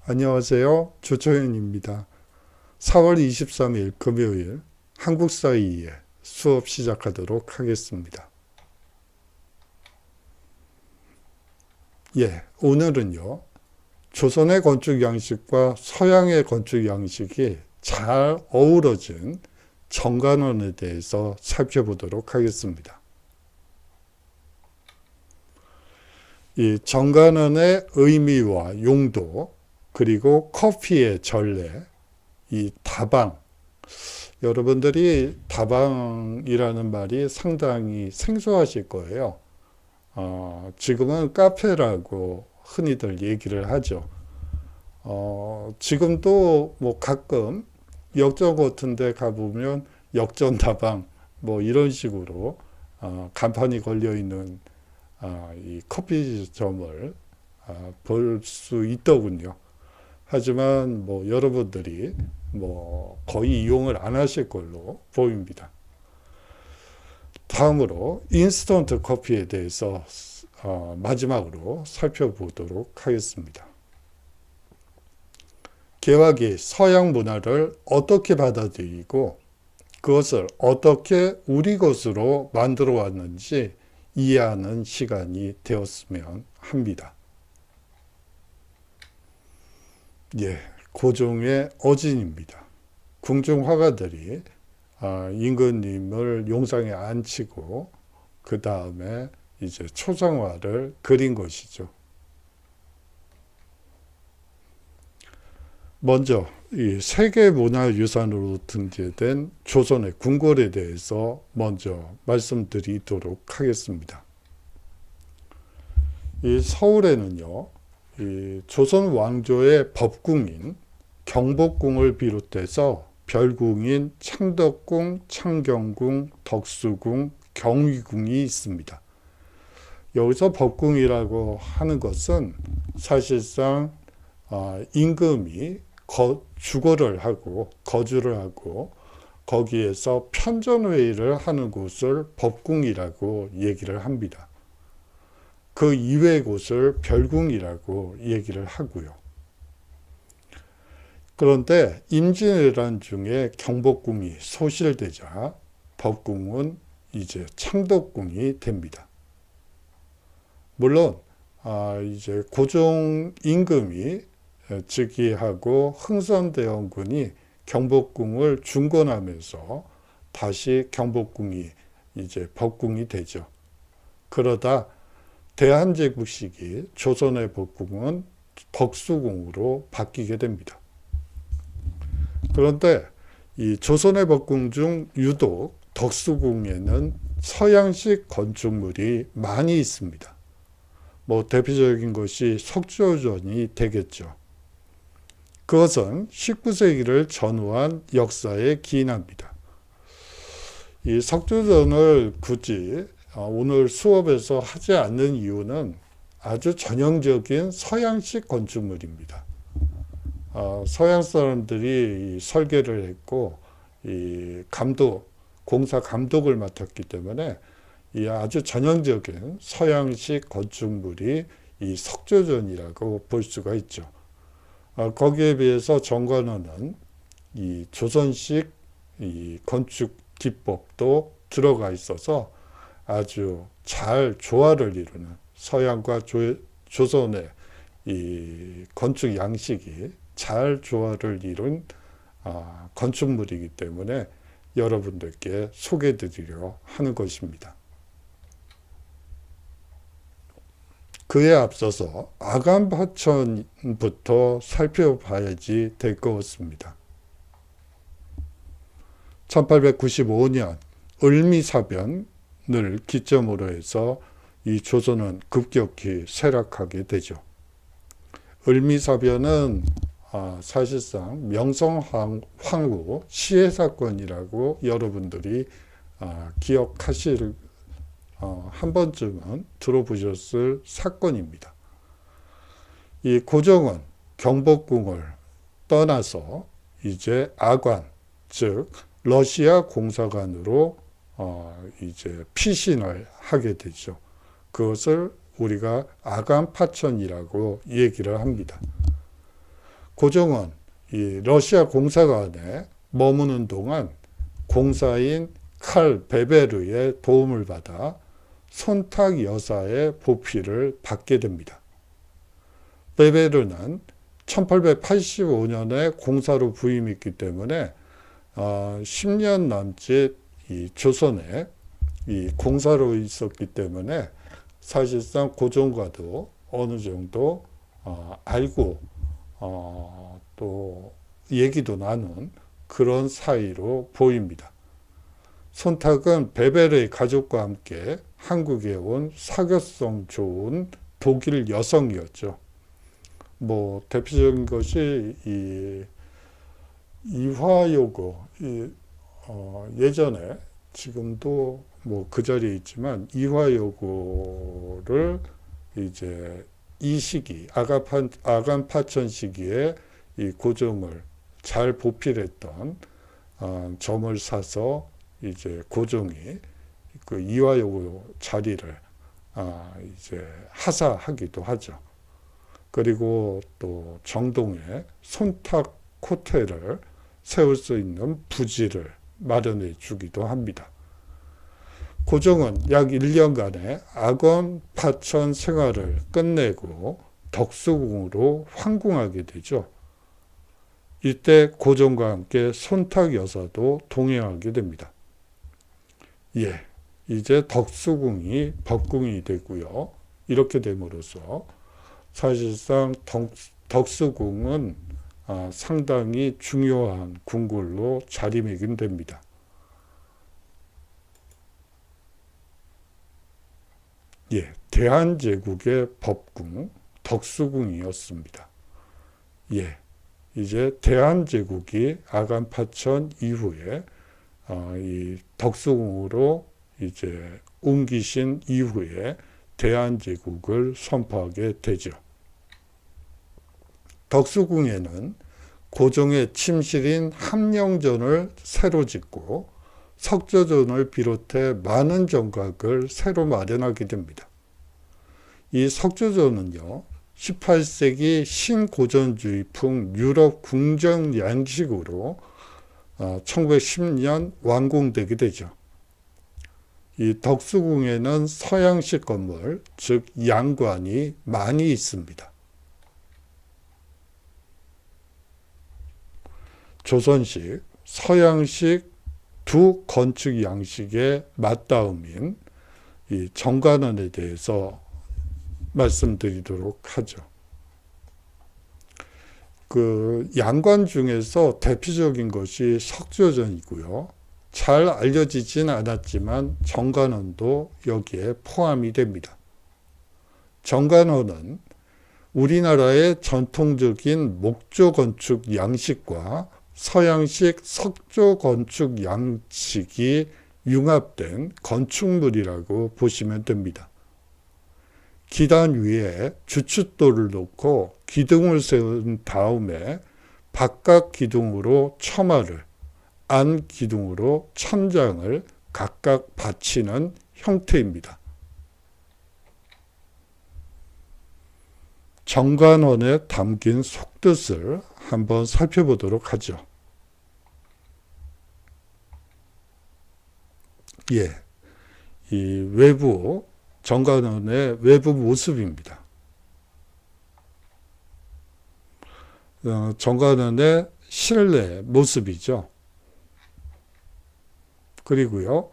안녕하세요. 조초현입니다. 4월 23일 금요일 한국사 2의 수업 시작하도록 하겠습니다. 오늘은요. 조선의 건축 양식과 서양의 건축 양식이 잘 어우러진 정관원에 대해서 살펴보도록 하겠습니다. 이 정관원의 의미와 용도, 그리고 커피의 전례, 이 다방, 여러분들이 다방이라는 말이 상당히 생소하실 거예요. 지금은 카페라고 흔히들 얘기를 하죠. 지금도 뭐 가끔 역전 같은 데 가보면 역전 다방 뭐 이런 식으로 간판이 걸려 있는 이 커피점을 볼 수 있더군요. 하지만 뭐 여러분들이 뭐 거의 이용을 안 하실 걸로 보입니다. 다음으로 인스턴트 커피에 대해서 마지막으로 살펴보도록 하겠습니다. 개화기 서양 문화를 어떻게 받아들이고 그것을 어떻게 우리 것으로 만들어 왔는지 이해하는 시간이 되었으면 합니다. 고종의 어진입니다. 궁중 화가들이 임금님을 용상에 앉히고 그 다음에 이제 초상화를 그린 것이죠. 먼저 이 세계문화유산으로 등재된 조선의 궁궐에 대해서 먼저 말씀드리도록 하겠습니다. 이 서울에는요, 이 조선 왕조의 법궁인 경복궁을 비롯해서 별궁인 창덕궁, 창경궁, 덕수궁, 경희궁이 있습니다. 여기서 법궁이라고 하는 것은 사실상 임금이 주거를 하고 거주를 하고 거기에서 편전회의를 하는 곳을 법궁이라고 얘기를 합니다. 그 이외의 곳을 별궁이라고 얘기를 하고요. 그런데 임진왜란 중에 경복궁이 소실되자 법궁은 이제 창덕궁이 됩니다. 물론 이제 고종 임금이 즉위하고 흥선대원군이 경복궁을 중건하면서 다시 경복궁이 이제 법궁이 되죠. 그러다 대한제국 시기 조선의 법궁은 덕수궁으로 바뀌게 됩니다. 그런데 이 조선의 법궁 중 유독 덕수궁에는 서양식 건축물이 많이 있습니다. 뭐 대표적인 것이 석조전이 되겠죠. 그것은 19세기를 전후한 역사에 기인합니다. 이 석조전을 굳이 오늘 수업에서 하지 않는 이유는 아주 전형적인 서양식 건축물입니다. 서양 사람들이 설계를 했고 이 공사 감독을 맡았기 때문에 이 아주 전형적인 서양식 건축물이 이 석조전이라고 볼 수가 있죠. 거기에 비해서 정관원은 이 조선식 이 건축 기법도 들어가 있어서 아주 잘 조화를 이루는 서양과 조선의 이 건축 양식이 잘 조화를 이룬 건축물이기 때문에 여러분들께 소개해드리려 하는 것입니다. 그에 앞서서 아간파천부터 살펴봐야지 될 것 같습니다. 1895년 을미사변을 기점으로 해서 이 조선은 급격히 쇠락하게 되죠. 을미사변은 사실상 명성황후 시해 사건이라고 여러분들이 기억하실 한 번쯤은 들어보셨을 사건입니다. 이 고종은 경복궁을 떠나서 이제 아관, 즉 러시아 공사관으로 이제 피신을 하게 되죠. 그것을 우리가 아간파천이라고 얘기를 합니다. 고종은 이 러시아 공사관에 머무는 동안 공사인 칼 베베르의 도움을 받아 손탁 여사의 보필을 받게 됩니다. 베베르는 1885년에 공사로 부임했기 때문에 10년 남짓 이 조선에 이 공사로 있었기 때문에 사실상 고종과도 어느 정도 알고 또 얘기도 나눈 그런 사이로 보입니다. 손탁은 베베르의 가족과 함께 한국에 온 사교성 좋은 독일 여성이었죠. 뭐 대표적인 것이 이 이화여고, 예전에 지금도 뭐 그 자리에 있지만 이화여고를 이제 이 시기 아간파천 시기에 이 고종을 잘 보필했던 점을 사서 이제 고종이 그 이화여고 자리를 이제 하사하기도 하죠. 그리고 또 정동에 손탁 호텔을 세울 수 있는 부지를 마련해 주기도 합니다. 고종은 약 1년간의 악원 파천 생활을 끝내고 덕수궁으로 황궁하게 되죠. 이때 고종과 함께 손탁 여사도 동행하게 됩니다. 이제 덕수궁이 법궁이 되고요. 이렇게 됨으로써 사실상 덕수궁은 상당히 중요한 궁궐로 자리매김됩니다. 대한제국의 법궁 덕수궁이었습니다. 이제 대한제국이 아간파천 이후에 이 덕수궁으로 이제 옮기신 이후에 대한제국을 선포하게 되죠. 덕수궁에는 고종의 침실인 함령전을 새로 짓고 석조전을 비롯해 많은 정각을 새로 마련하게 됩니다. 이 석조전은요, 18세기 신고전주의풍 유럽 궁정 양식으로 1910년 완공되게 되죠. 이 덕수궁에는 서양식 건물, 즉 양관이 많이 있습니다. 조선식, 서양식 두 건축 양식의 맞닿음인 이 정관원에 대해서 말씀드리도록 하죠. 그 양관 중에서 대표적인 것이 석조전이고요. 잘 알려지진 않았지만 정관원도 여기에 포함이 됩니다. 정관원은 우리나라의 전통적인 목조 건축 양식과 서양식 석조 건축 양식이 융합된 건축물이라고 보시면 됩니다. 기단 위에 주춧돌을 놓고 기둥을 세운 다음에 바깥 기둥으로 처마를, 안 기둥으로 천장을 각각 받치는 형태입니다. 정관원에 담긴 속뜻을 한번 살펴보도록 하죠. 이 외부, 정관원의 외부 모습입니다. 정관원의 실내 모습이죠. 그리고요,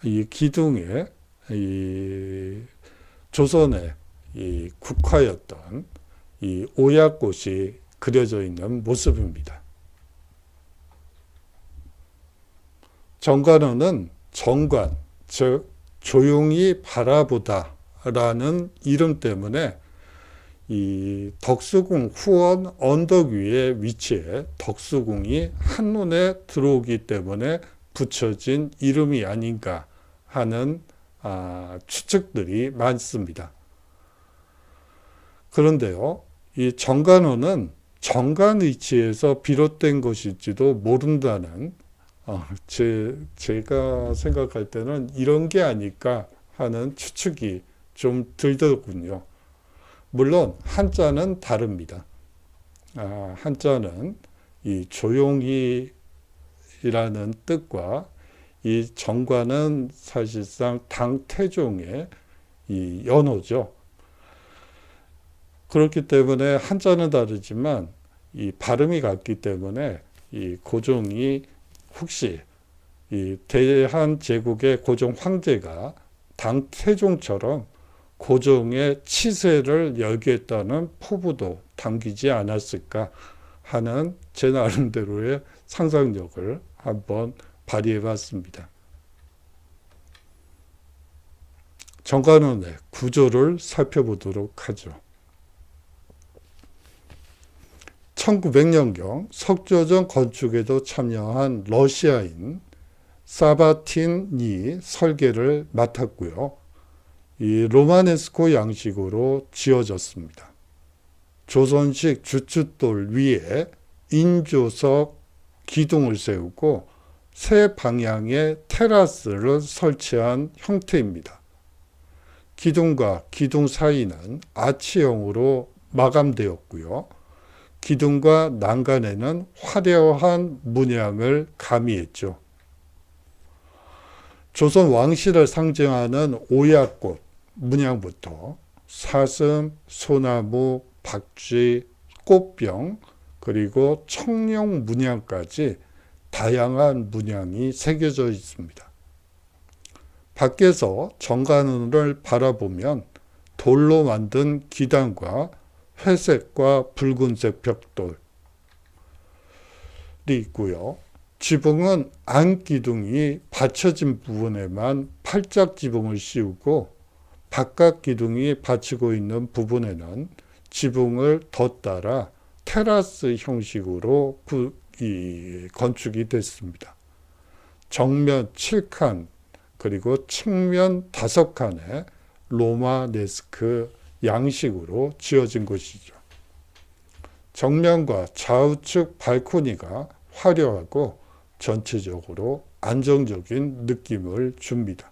이 기둥에 이 조선의 이 국화였던 이 오약꽃이 그려져 있는 모습입니다. 정관원은 정관, 즉 조용히 바라보다 라는 이름 때문에 이 덕수궁 후원 언덕 위에 위치해 덕수궁이 한눈에 들어오기 때문에 붙여진 이름이 아닌가 하는 추측들이 많습니다. 그런데요, 이 정관원은 정관 위치에서 비롯된 것일지도 모른다는 제가 생각할 때는 이런 게 아닐까 하는 추측이 좀 들더군요. 물론 한자는 다릅니다. 한자는 이 조용히라는 뜻과 이 정관은 사실상 당태종의 이 연호죠. 그렇기 때문에 한자는 다르지만 이 발음이 같기 때문에 이 고종이 혹시 이 대한제국의 고종 황제가 당태종처럼 고종의 치세를 열겠다는 포부도 담기지 않았을까 하는 제 나름대로의 상상력을 한번 발휘해 봤습니다. 정관원의 구조를 살펴보도록 하죠. 1900년경 석조정 건축에도 참여한 러시아인 사바틴이 설계를 맡았고요. 이 로마네스코 양식으로 지어졌습니다. 조선식 주춧돌 위에 인조석 기둥을 세우고 세 방향의 테라스를 설치한 형태입니다. 기둥과 기둥 사이는 아치형으로 마감되었고요. 기둥과 난간에는 화려한 문양을 가미했죠. 조선 왕실을 상징하는 오야꽃 문양부터 사슴, 소나무, 박쥐, 꽃병, 그리고 청룡 문양까지 다양한 문양이 새겨져 있습니다. 밖에서 정관원을 바라보면 돌로 만든 기단과 회색과 붉은색 벽돌이 있고요. 지붕은 안기둥이 받쳐진 부분에만 팔짝 지붕을 씌우고 바깥 기둥이 받치고 있는 부분에는 지붕을 덧따라 테라스 형식으로 건축이 됐습니다. 정면 7칸 그리고 측면 5칸의 로마네스크 양식으로 지어진 것이죠. 정면과 좌우측 발코니가 화려하고 전체적으로 안정적인 느낌을 줍니다.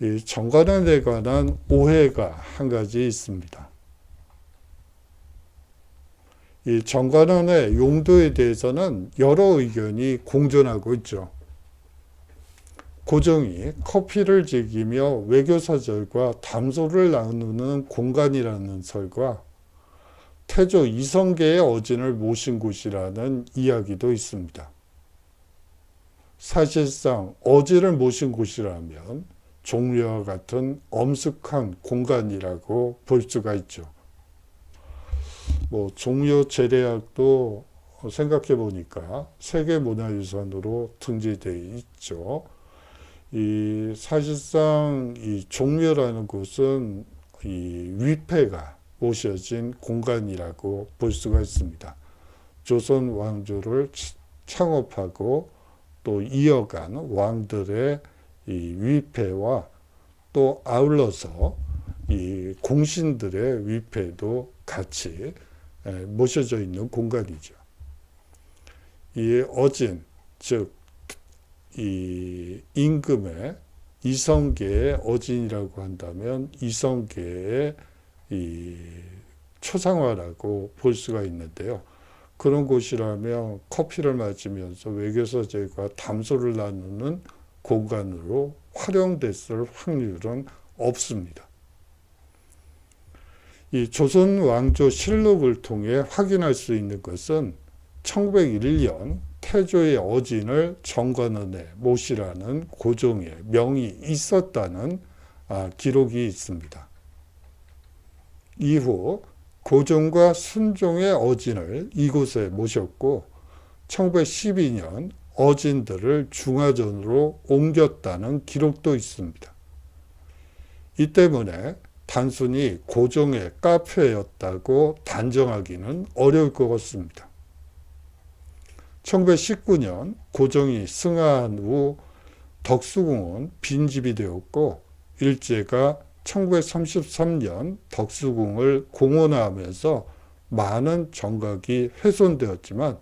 이 정관원에 관한 오해가 한 가지 있습니다. 이 정관원의 용도에 대해서는 여러 의견이 공존하고 있죠. 고종이 커피를 즐기며 외교사절과 담소를 나누는 공간이라는 설과 태조 이성계의 어진을 모신 곳이라는 이야기도 있습니다. 사실상 어진을 모신 곳이라면 종묘와 같은 엄숙한 공간이라고 볼 수가 있죠. 종묘 제례학도 생각해 보니까 세계문화유산으로 등재되어 있죠. 사실상 이 종묘라는 곳은 이 위패가 모셔진 공간이라고 볼 수가 있습니다. 조선 왕조를 창업하고 또 이어간 왕들의 이 위패와 또 아울러서 이 공신들의 위패도 같이 모셔져 있는 공간이죠. 이 어진, 즉 이 임금의 이성계의 어진이라고 한다면 이성계의 이 초상화라고 볼 수가 있는데요. 그런 곳이라면 커피를 마시면서 외교사절과 담소를 나누는 공간으로 활용됐을 확률은 없습니다. 이 조선 왕조 실록을 통해 확인할 수 있는 것은 1901년 태조의 어진을 정관원에 모시라는 고종의 명이 있었다는 기록이 있습니다. 이후 고종과 순종의 어진을 이곳에 모셨고 1912년 어진들을 중화전으로 옮겼다는 기록도 있습니다. 이 때문에 단순히 고종의 카페였다고 단정하기는 어려울 것 같습니다. 1919년 고종이 승하한 후 덕수궁은 빈집이 되었고 일제가 1933년 덕수궁을 공원화하면서 많은 정각이 훼손되었지만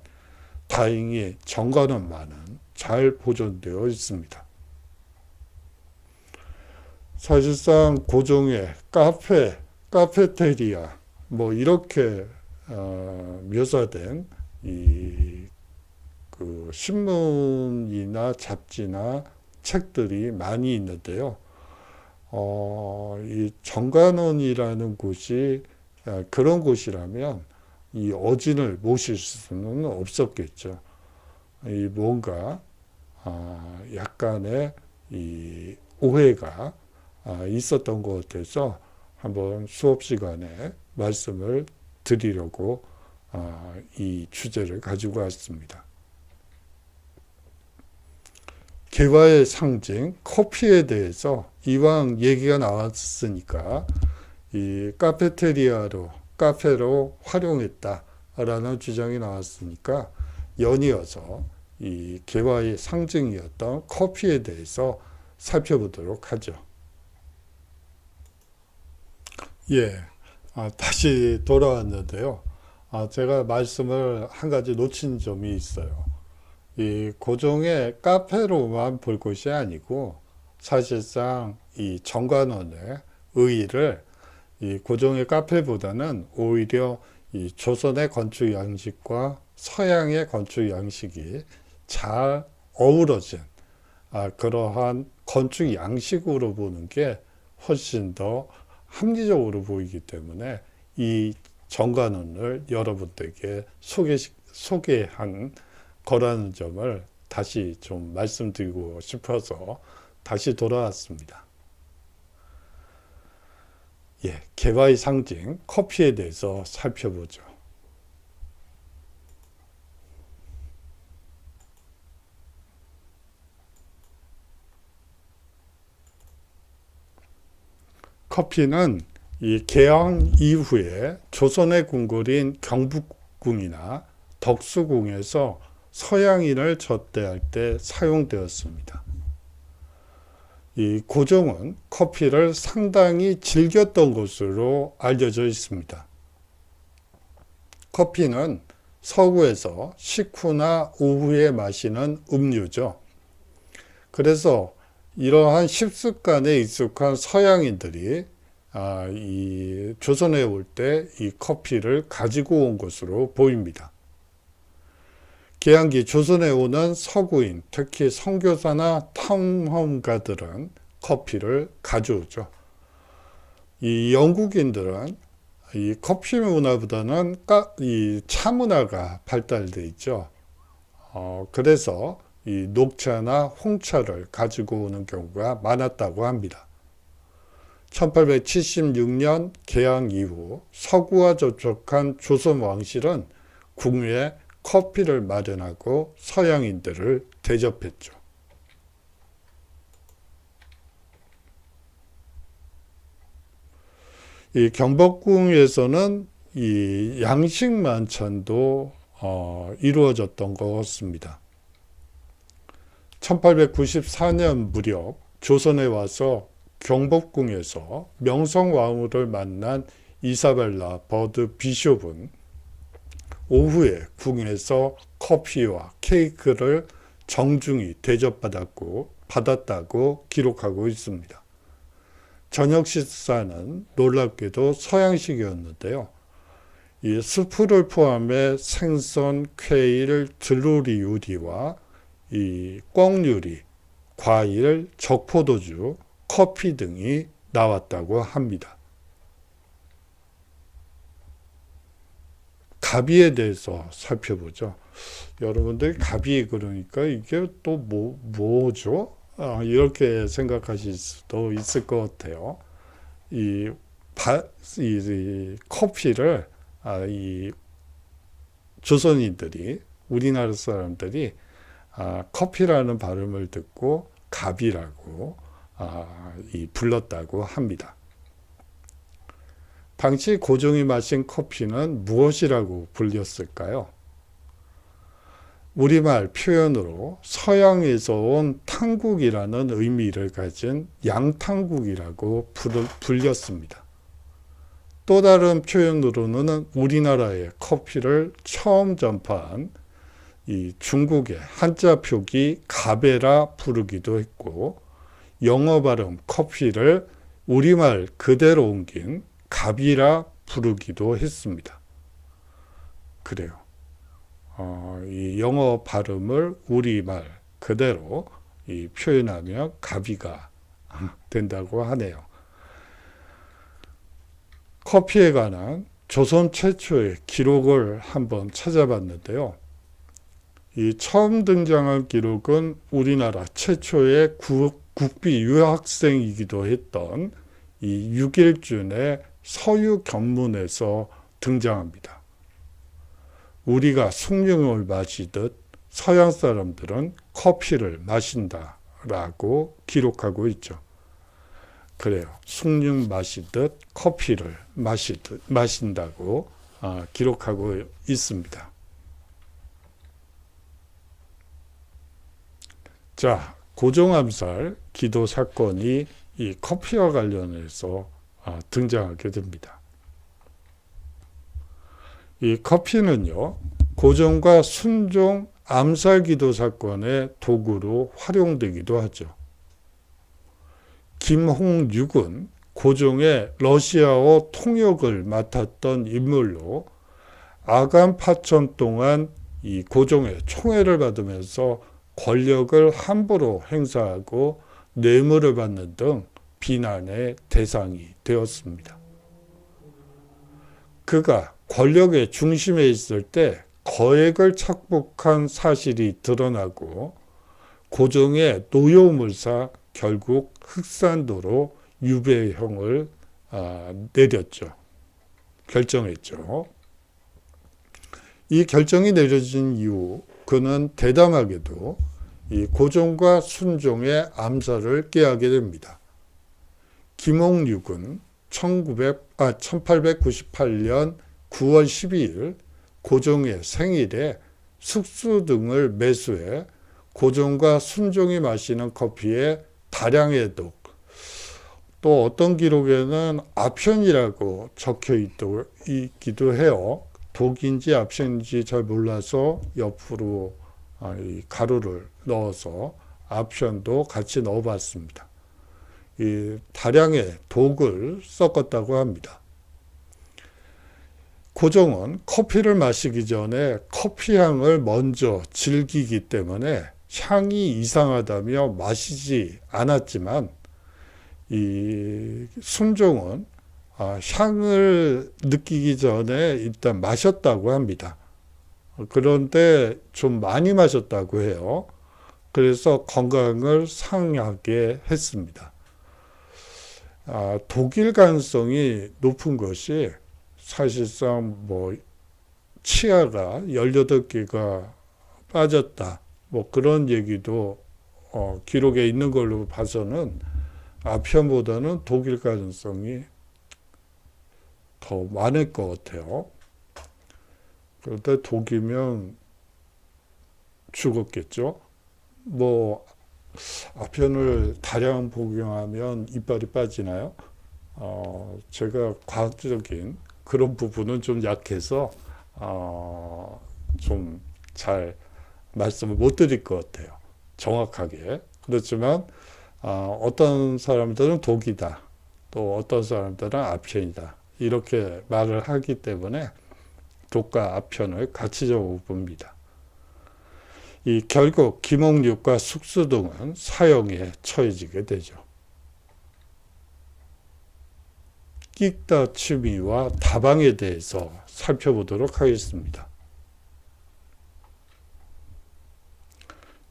다행히 정관원만은 잘 보존되어 있습니다. 사실상 고종의 카페 카페테리아 뭐 이렇게 묘사된 그 신문이나 잡지나 책들이 많이 있는데요. 이 정관원이라는 곳이 그런 곳이라면 이 어진을 모실 수는 없었겠죠. 이 뭔가 약간의 이 오해가 있었던 것 같아서 한번 수업 시간에 말씀을 드리려고 이 주제를 가지고 왔습니다. 개화의 상징 커피에 대해서 이왕 얘기가 나왔으니까 이 카페로 활용했다라는 주장이 나왔으니까 연이어서 이 개화의 상징이었던 커피에 대해서 살펴보도록 하죠. 예, 다시 돌아왔는데요. 제가 말씀을 한 가지 놓친 점이 있어요. 이 고종의 카페로만 볼 것이 아니고 사실상 이 정관원의 의의를 이 고종의 카페보다는 오히려 이 조선의 건축 양식과 서양의 건축 양식이 잘 어우러진 그러한 건축 양식으로 보는 게 훨씬 더 합리적으로 보이기 때문에 이 정관원을 여러분들에게 소개한 거라는 점을 다시 좀 말씀드리고 싶어서 다시 돌아왔습니다. 예, 개화의 상징 커피에 대해서 살펴보죠. 커피는 이 개항 이후에 조선의 궁궐인 경복궁이나 덕수궁에서 서양인을 접대할 때 사용되었습니다. 이 고종은 커피를 상당히 즐겼던 것으로 알려져 있습니다. 커피는 서구에서 식후나 오후에 마시는 음료죠. 그래서 이러한 식습관에 익숙한 서양인들이 이 조선에 올 때 이 커피를 가지고 온 것으로 보입니다. 개항기 조선에 오는 서구인, 특히 선교사나 탐험가들은 커피를 가져오죠. 이 영국인들은 이 커피 문화보다는 이 차 문화가 발달돼 있죠. 그래서 이 녹차나 홍차를 가지고 오는 경우가 많았다고 합니다. 1876년 개항 이후 서구와 접촉한 조선 왕실은 궁에 커피를 마련하고 서양인들을 대접했죠. 이 경복궁에서는 이 양식 만찬도 이루어졌던 것 같습니다. 1894년 무렵 조선에 와서 경복궁에서 명성황후를 만난 이사벨라 버드 비숍은 오후에 궁에서 커피와 케이크를 정중히 받았다고 기록하고 있습니다. 저녁 식사는 놀랍게도 서양식이었는데요. 이 수프를 포함해 생선, 퀘일, 들로리 요리와 이 꿩요리, 과일, 적포도주, 커피 등이 나왔다고 합니다. 가비에 대해서 살펴보죠. 여러분들 가비 그러니까 이게 또 뭐죠? 이렇게 생각하실 수도 있을 것 같아요. 이 커피를 이 조선인들이 우리나라 사람들이 커피라는 발음을 듣고 가비라고 불렀다고 합니다. 당시 고종이 마신 커피는 무엇이라고 불렸을까요? 우리말 표현으로 서양에서 온 탕국이라는 의미를 가진 양탕국이라고 불렸습니다. 또 다른 표현으로는 우리나라의 커피를 처음 전파한 이 중국의 한자 표기 가베라 부르기도 했고, 영어 발음 커피를 우리말 그대로 옮긴 갑이라 부르기도 했습니다. 그래요. 이 영어 발음을 우리말 그대로 표현하면 갑이가 된다고 하네요. 커피에 관한 조선 최초의 기록을 한번 찾아봤는데요. 이 처음 등장한 기록은 우리나라 최초의 국비 유학생이기도 했던 이 육일준의 서유견문에서 등장합니다. 우리가 숭늉을 마시듯 서양 사람들은 커피를 마신다라고 기록하고 있죠. 그래요. 숭늉 마시듯 커피를 마신다고 기록하고 있습니다. 자, 고종암살 기도 사건이 이 커피와 관련해서 등장하게 됩니다. 이 커피는요, 고종과 순종 암살 기도 사건의 도구로 활용되기도 하죠. 김홍육은 고종의 러시아어 통역을 맡았던 인물로 아간 8천 동안 이 고종의 총애를 받으면서 권력을 함부로 행사하고 뇌물을 받는 등 비난의 대상이 되었습니다. 그가 권력의 중심에 있을 때 거액을 착복한 사실이 드러나고 고종의 노여움을 결국 흑산도로 유배형을 내렸죠. 결정했죠. 이 결정이 내려진 이후 그는 대담하게도 이 고종과 순종의 암살을 꾀하게 됩니다. 김홍육은 1898년 9월 12일 고종의 생일에 숙수 등을 매수해 고종과 순종이 마시는 커피에 다량의 독, 또 어떤 기록에는 아편이라고 적혀 있기도 해요. 독인지 아편인지 잘 몰라서 옆으로 가루를 넣어서 아편도 같이 넣어봤습니다. 이 다량의 독을 섞었다고 합니다. 고종은 커피를 마시기 전에 커피 향을 먼저 즐기기 때문에 향이 이상하다며 마시지 않았지만 이 순종은 향을 느끼기 전에 일단 마셨다고 합니다. 그런데 좀 많이 마셨다고 해요. 그래서 건강을 상하게 했습니다. 독일 가능성이 높은 것이 사실상 치아가 18개가 빠졌다. 그런 얘기도 기록에 있는 걸로 봐서는 아편보다는 독일 가능성이 더 많을 것 같아요. 그런데 독이면 죽었겠죠. 아편을 다량 복용하면 이빨이 빠지나요? 제가 과학적인 그런 부분은 좀 약해서 좀 잘 말씀을 못 드릴 것 같아요. 정확하게. 그렇지만 어떤 사람들은 독이다. 또 어떤 사람들은 아편이다. 이렇게 말을 하기 때문에 독과 아편을 같이 적어봅니다. 결국 김홍육과 숙수 등은 사형에 처해지게 되죠. 끽다 취미와 다방에 대해서 살펴보도록 하겠습니다.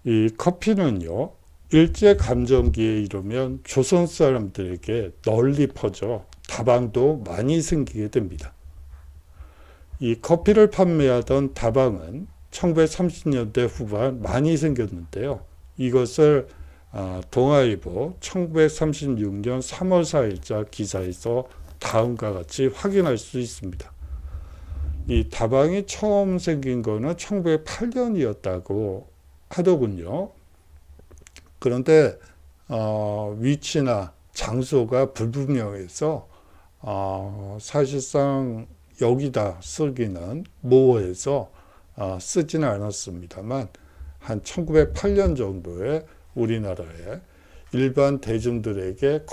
이 커피는요, 일제감정기에 이르면 조선 사람들에게 널리 퍼져 다방도 많이 생기게 됩니다. 이 커피를 판매하던 다방은 1930년대 후반 많이 생겼는데요. 이것을 동아일보 1936년 3월 4일자 기사에서 다음과 같이 확인할 수 있습니다. 이 다방이 처음 생긴 거는 1908년이었다고 하더군요. 그런데 위치나 장소가 불분명해서 사실상 여기다 쓰기는 모호해서 쓰지는 않았습니다만 한 1908년 정도에 우리나라에 일반 대중들에게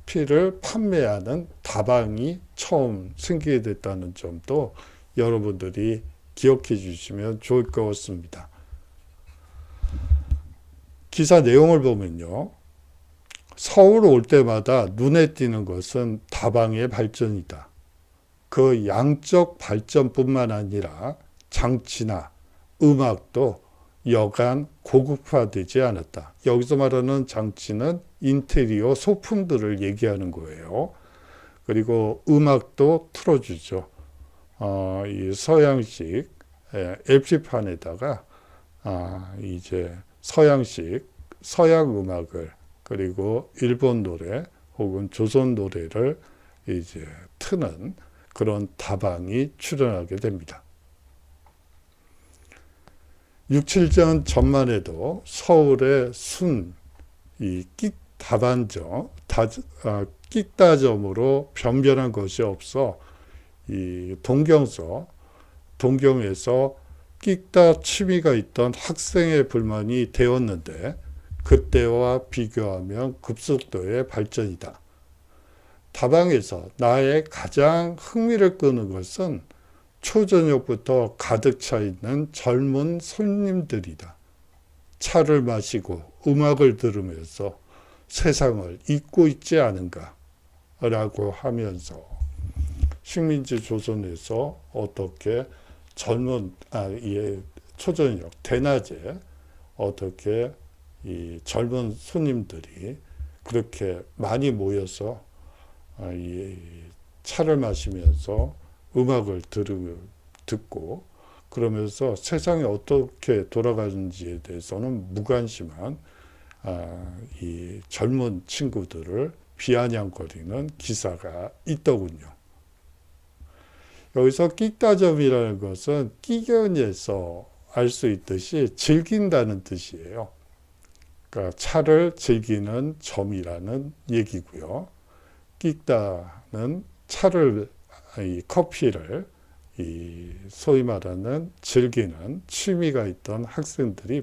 커피를 판매하는 다방이 처음 생기게 됐다는 점도 여러분들이 기억해 주시면 좋을 것 같습니다. 기사 내용을 보면요. 서울 올 때마다 눈에 띄는 것은 다방의 발전이다. 그 양적 발전뿐만 아니라 장치나 음악도 여간 고급화되지 않았다. 여기서 말하는 장치는 인테리어 소품들을 얘기하는 거예요. 그리고 음악도 틀어주죠. 이 서양식 LP판에다가 이제 서양식 서양 음악을 그리고 일본 노래 혹은 조선 노래를 이제 트는 그런 다방이 출연하게 됩니다. 6, 7년 전만 해도 서울의 이 끽다점으로 변변한 것이 없어 이 동경에서 끽다 취미가 있던 학생의 불만이 되었는데 그때와 비교하면 급속도의 발전이다. 다방에서 나의 가장 흥미를 끄는 것은 초저녁부터 가득 차 있는 젊은 손님들이다. 차를 마시고 음악을 들으면서 세상을 잊고 있지 않은가 라고 하면서 식민지 조선에서 어떻게 초저녁, 대낮에 어떻게 이 젊은 손님들이 그렇게 많이 모여서 이 차를 마시면서 음악을 듣고 그러면서 세상이 어떻게 돌아가는지에 대해서는 무관심한 이 젊은 친구들을 비아냥거리는 기사가 있더군요. 여기서 끽다점이라는 것은 끼견에서 알 수 있듯이 즐긴다는 뜻이에요. 그러니까 차를 즐기는 점이라는 얘기고요. 끽다는 커피를 소위 말하는 즐기는 취미가 있던 학생들이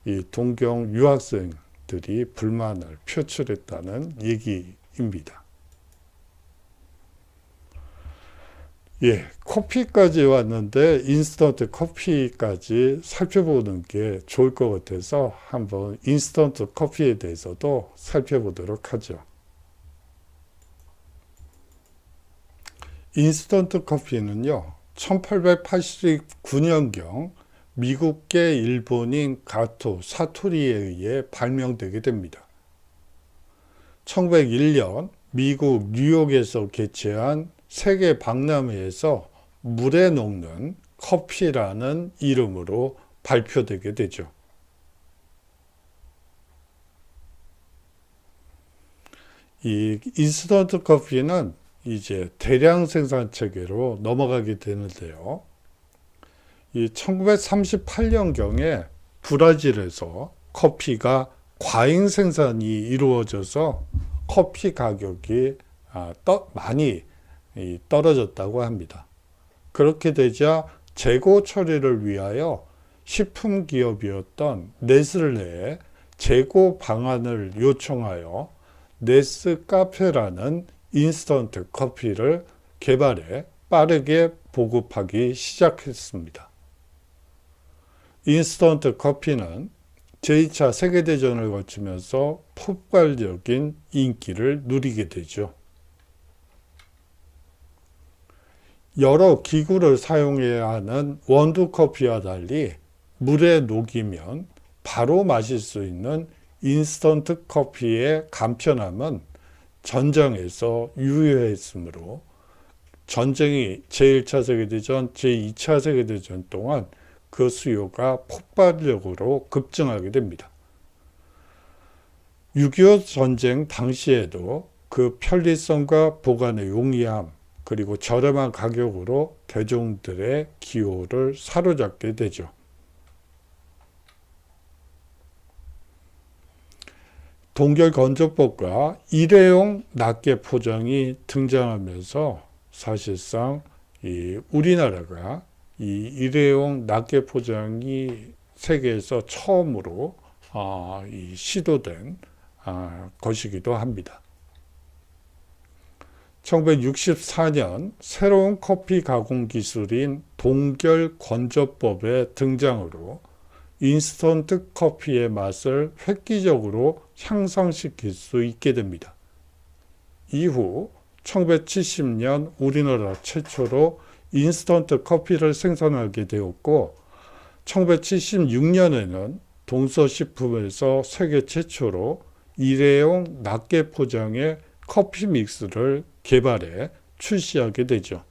이 동경 유학생들이 불만을 표출했다는 얘기입니다. 예, 커피까지 왔는데 인스턴트 커피까지 살펴보는 게 좋을 것 같아서 한번 인스턴트 커피에 대해서도 살펴보도록 하죠. 인스턴트 커피는요, 1889년경 미국계 일본인 가토 사토리에 의해 발명되게 됩니다. 1901년 미국 뉴욕에서 개최한 세계 박람회에서 물에 녹는 커피라는 이름으로 발표되게 되죠. 이 인스턴트 커피는 이제 대량 생산 체계로 넘어가게 되는데요. 이 1938년경에 브라질에서 커피가 과잉 생산이 이루어져서 커피 가격이 많이 떨어졌다고 합니다. 그렇게 되자 재고 처리를 위하여 식품 기업이었던 네슬레에 재고 방안을 요청하여 네스카페라는 인스턴트 커피를 개발해 빠르게 보급하기 시작했습니다. 인스턴트 커피는 제2차 세계대전을 거치면서 폭발적인 인기를 누리게 되죠. 여러 기구를 사용해야 하는 원두 커피와 달리 물에 녹이면 바로 마실 수 있는 인스턴트 커피의 간편함은 전쟁에서 유효했으므로 전쟁이 제1차 세계대전, 제2차 세계대전 동안 그 수요가 폭발적으로 급증하게 됩니다. 6.25 전쟁 당시에도 그 편리성과 보관의 용이함, 그리고 저렴한 가격으로 대중들의 기호를 사로잡게 되죠. 동결건조법과 일회용 낱개 포장이 등장하면서 사실상 우리나라가 이 일회용 낱개 포장이 세계에서 처음으로 시도된 것이기도 합니다. 1964년 새로운 커피 가공 기술인 동결 건조법의 등장으로 인스턴트 커피의 맛을 획기적으로 향상시킬 수 있게 됩니다. 이후 1970년 우리나라 최초로 인스턴트 커피를 생산하게 되었고 1976년에는 동서식품에서 세계 최초로 일회용 낱개 포장의 커피 믹스를 개발해 출시하게 되죠.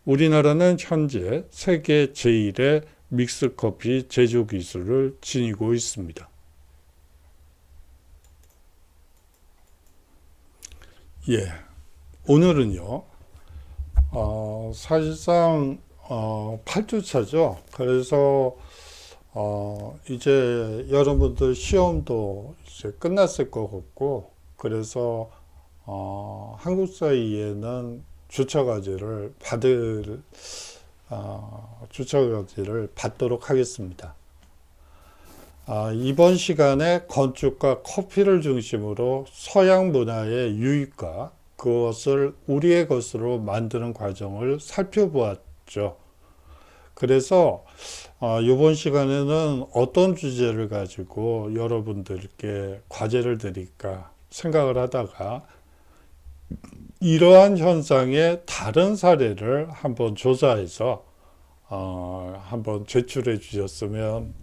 우리나라는 현재 세계 제1의 믹스커피 제조 기술을 지니고 있습니다. 예, 오늘은요, 사실상 8주차죠. 그래서 이제 여러분들 시험도 이제 끝났을 것 같고, 그래서 한국사회에는 주차과제를 받도록 하겠습니다. 이번 시간에 건축과 커피를 중심으로 서양 문화의 유입과 그것을 우리의 것으로 만드는 과정을 살펴보았죠. 그래서 이번 시간에는 어떤 주제를 가지고 여러분들께 과제를 드릴까 생각을 하다가 이러한 현상의 다른 사례를 한번 조사해서 한번 제출해 주셨으면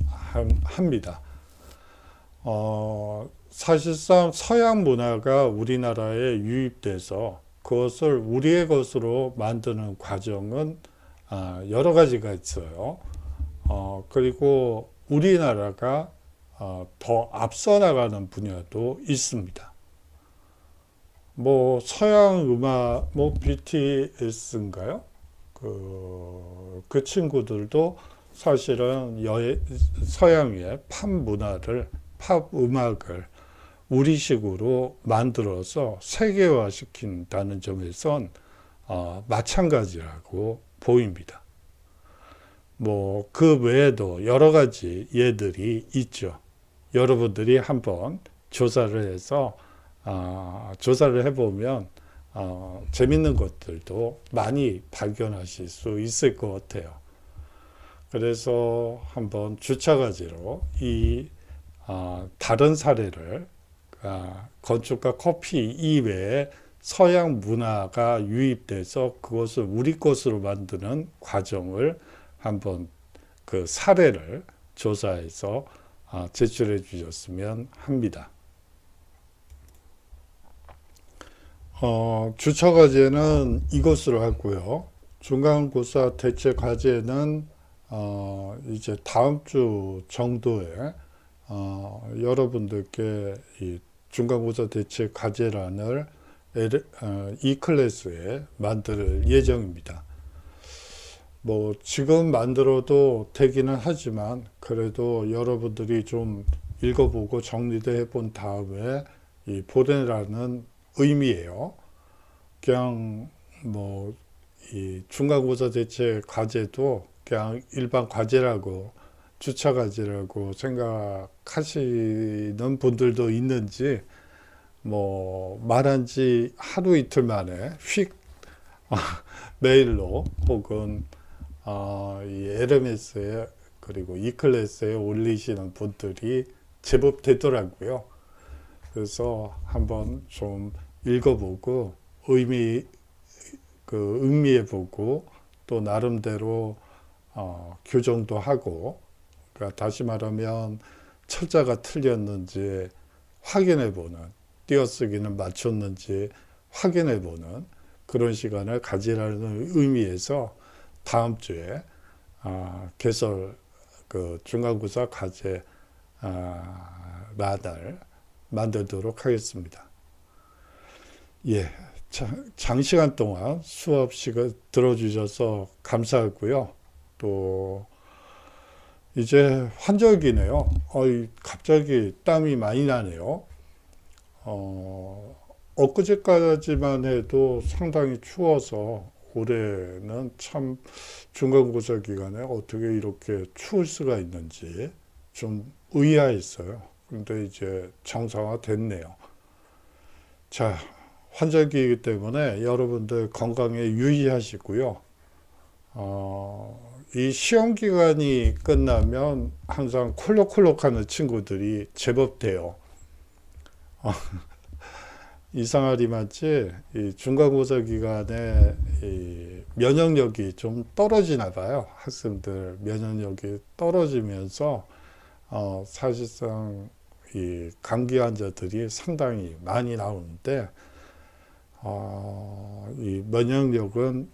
합니다. 사실상 서양 문화가 우리나라에 유입돼서 그것을 우리의 것으로 만드는 과정은 여러 가지가 있어요. 그리고 우리나라가 더 앞서 나가는 분야도 있습니다. 뭐 서양 음악, 뭐 BTS인가요? 그 친구들도 사실은 서양의 팝 음악을 우리식으로 만들어서 세계화 시킨다는 점에선 마찬가지라고 보입니다. 뭐 그 외에도 여러 가지 예들이 있죠. 여러분들이 한번 조사를 해서 조사를 해보면 재밌는 것들도 많이 발견하실 수 있을 것 같아요. 그래서 한번 주차가지로 이 다른 사례를 건축과 커피 이외에 서양 문화가 유입돼서 그것을 우리 것으로 만드는 과정을 한번 그 사례를 조사해서 제출해 주셨으면 합니다. 주차과제는 이것으로 하고요. 중간고사 대체 과제는 이제 다음 주 정도에 여러분들께 이 중간고사 대체 과제란을 이 클래스에 만들 예정입니다. 뭐 지금 만들어도 되기는 하지만 그래도 여러분들이 좀 읽어보고 정리도 해본 다음에 이 보내라는 의미예요. 그냥 뭐 이 중간고사 대체 과제도 그냥 일반 과제라고 주차 과제라고 생각하시는 분들도 있는지 뭐 말한 지 하루 이틀 만에 휙 메일로 혹은 이 LMS에 그리고 이 클래스에 올리시는 분들이 제법 되더라고요. 그래서 한번 좀 읽어보고 음미해보고 또 나름대로 교정도 하고, 그러니까 다시 말하면 철자가 틀렸는지 확인해보는, 띄어쓰기는 맞췄는지 확인해보는 그런 시간을 가지라는 의미에서 다음 주에 개설 그 중간고사 과제 란을 만들도록 하겠습니다. 예, 장시간 동안 수업 시간 들어주셔서 감사하고요. 또 이제 환절기네요. 갑자기 땀이 많이 나네요. 엊그제까지만 해도 상당히 추워서 올해는 참 중간고사 기간에 어떻게 이렇게 추울 수가 있는지 좀 의아했어요. 근데 이제 정상화 됐네요. 자, 환절기이기 때문에 여러분들 건강에 유의하시고요. 이 시험 기간이 끝나면 항상 콜록콜록 하는 친구들이 제법 돼요. 이상하리만치 이 중간고사 기간에 이 면역력이 좀 떨어지나 봐요. 학생들 면역력이 떨어지면서 사실상 이 감기 환자들이 상당히 많이 나오는데 이 면역력은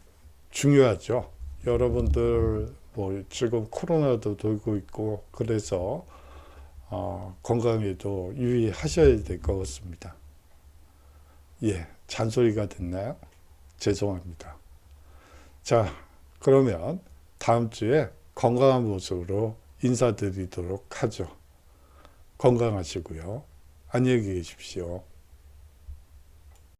중요하죠. 여러분들 뭐 지금 코로나도 돌고 있고 그래서 건강에도 유의하셔야 될 것 같습니다. 예, 잔소리가 됐나요? 죄송합니다. 자, 그러면 다음 주에 건강한 모습으로 인사드리도록 하죠. 건강하시고요. 안녕히 계십시오.